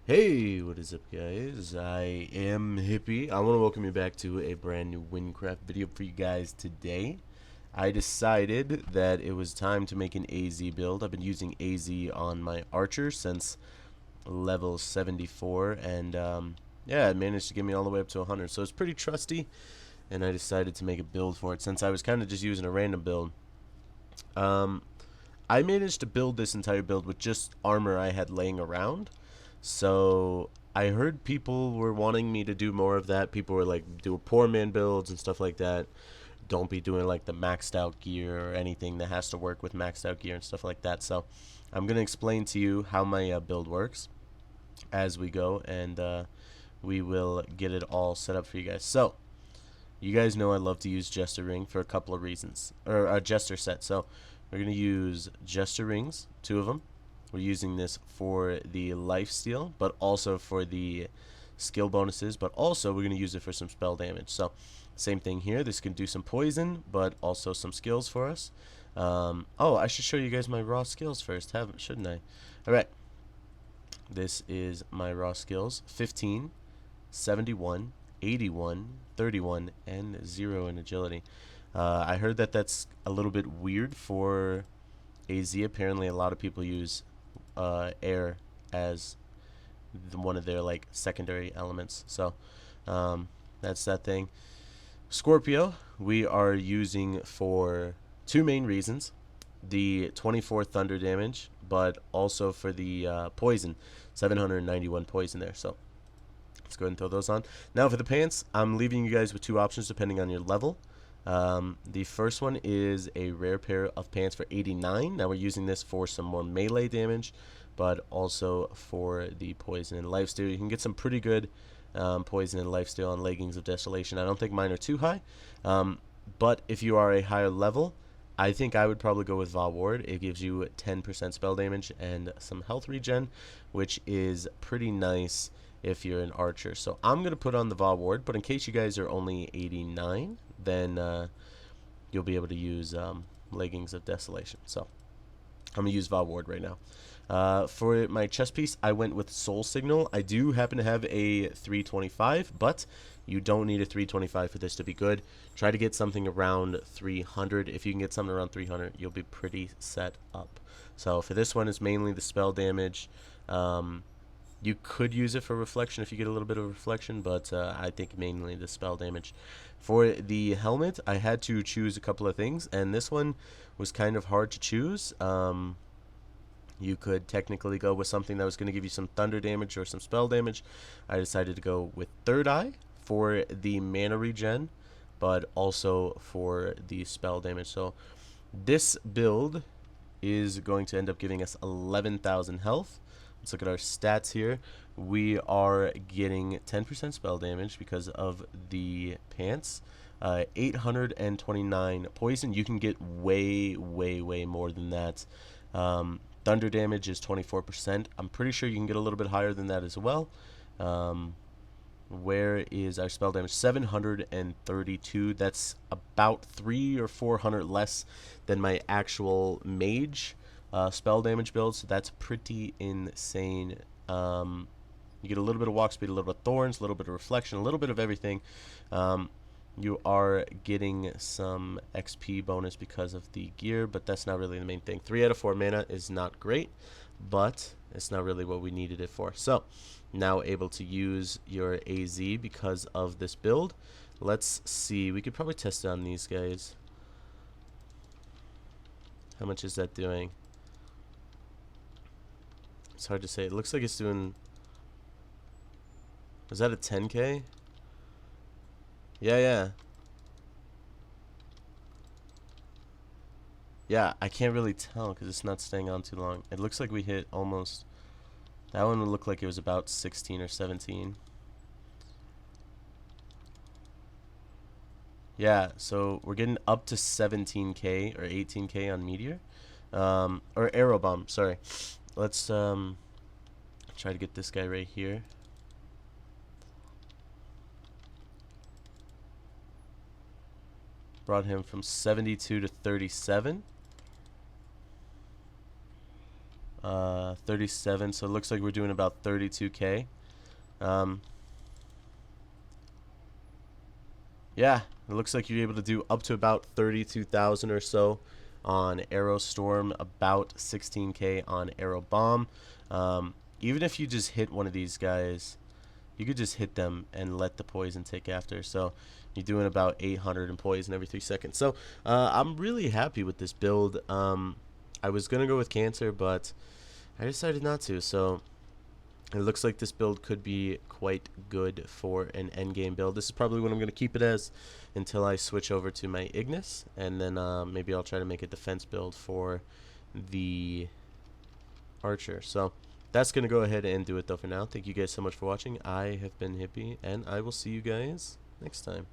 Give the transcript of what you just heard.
Hey, what is up, guys? I am Hippie. I want to welcome you back to a brand new Wynncraft video for you guys today. I decided that it was time to make an AZ build. I've been using AZ on my archer since level 74, and yeah, it managed to get me all the way up to 100. So it's pretty trusty, and I decided to make a build for it since I was kind of just using a random build. Um, I managed to build this entire build with just armor I had laying around. So I heard people were wanting me to do more of that. People were like, do poor man builds and stuff like that. Don't be doing like the maxed out gear or anything that has to work with maxed out gear and stuff like that. So I'm going to explain to you how my build works as we go, and we will get it all set up for you guys. So you guys know I love to use Jester Ring for a couple of reasons, or a Jester set. So we're going to use Jester Rings, 2 of them. We're using this for the lifesteal, but also for the skill bonuses, but also we're going to use it for some spell damage. So same thing here. This can do some poison, but also some skills for us. Oh, I should show you guys my raw skills first, shouldn't I? All right. This is my raw skills. 15, 71, 81, 31, and 0 in agility. I heard that that's a little bit weird for AZ. Apparently, a lot of people use air as one of their like secondary elements. So that's that thing. Scorpio, we are using for 2 main reasons: the 24 thunder damage, but also for the poison, 791 poison there. So let's go ahead and throw those on. Now for the pants, I'm leaving you guys with 2 options depending on your level. The first one is a rare pair of pants for 89. Now we're using this for some more melee damage, but also for the poison and lifesteal. You can get some pretty good poison and lifesteal on leggings of desolation. I don't think mine are too high, but if you are a higher level, I think I would probably go with Va Ward. It gives you 10% spell damage and some health regen, which is pretty nice if you're an archer. So I'm going to put on the Va Ward, but in case you guys are only 89, then you'll be able to use leggings of desolation. So I'm going to use Va Ward right now. For my chest piece, I went with Soul Signal. I do happen to have a 325, but you don't need a 325 for this to be good. Try to get something around 300. If you can get something around 300, you'll be pretty set up. So for this one, it's mainly the spell damage. You could use it for reflection if you get a little bit of reflection, but I think mainly the spell damage. For the helmet, I had to choose a couple of things, and this one was kind of hard to choose. You could technically go with something that was going to give you some thunder damage or some spell damage. I decided to go with Third Eye for the mana regen, but also for the spell damage. So this build is going to end up giving us 11,000 health. Let's look at our stats here. We are getting 10% spell damage because of the pants. 829 poison. You can get way more than that. Thunder damage is 24%. I'm pretty sure you can get a little bit higher than that as well. Where is our spell damage? 732. That's about 300 or 400 less than my actual mage spell damage build, so that's pretty insane. You get a little bit of walk speed, a little bit of thorns, a little bit of reflection, a little bit of everything. You are getting some XP bonus because of the gear, but that's not really the main thing. 3 out of 4 mana is not great, but it's not really what we needed it for. So now able to use your AZ because of this build. Let's see. We could probably test it on these guys. How much is that doing? It's hard to say. It looks like it's doing... Is that a 10k? Yeah. Yeah, I can't really tell because it's not staying on too long. It looks like we hit almost... That one would look like it was about 16 or 17. Yeah, so we're getting up to 17k or 18k on Meteor. Or Arrow Bomb, sorry. Let's try to get this guy right here. Brought him from 72 to 37. 37, so it looks like we're doing about 32k. Yeah, it looks like you're able to do up to about 32,000 or so on Arrow Storm, about 16k on Arrow Bomb. Even if you just hit one of these guys, you could just hit them and let the poison take after. So you're doing about 800 in poison every 3 seconds. So I'm really happy with this build. I was going to go with Cancer, but I decided not to. So it looks like this build could be quite good for an endgame build. This is probably what I'm going to keep it as until I switch over to my Ignis. And then maybe I'll try to make a defense build for the Archer. So that's going to go ahead and do it though for now. Thank you guys so much for watching. I have been Hippie, and I will see you guys next time.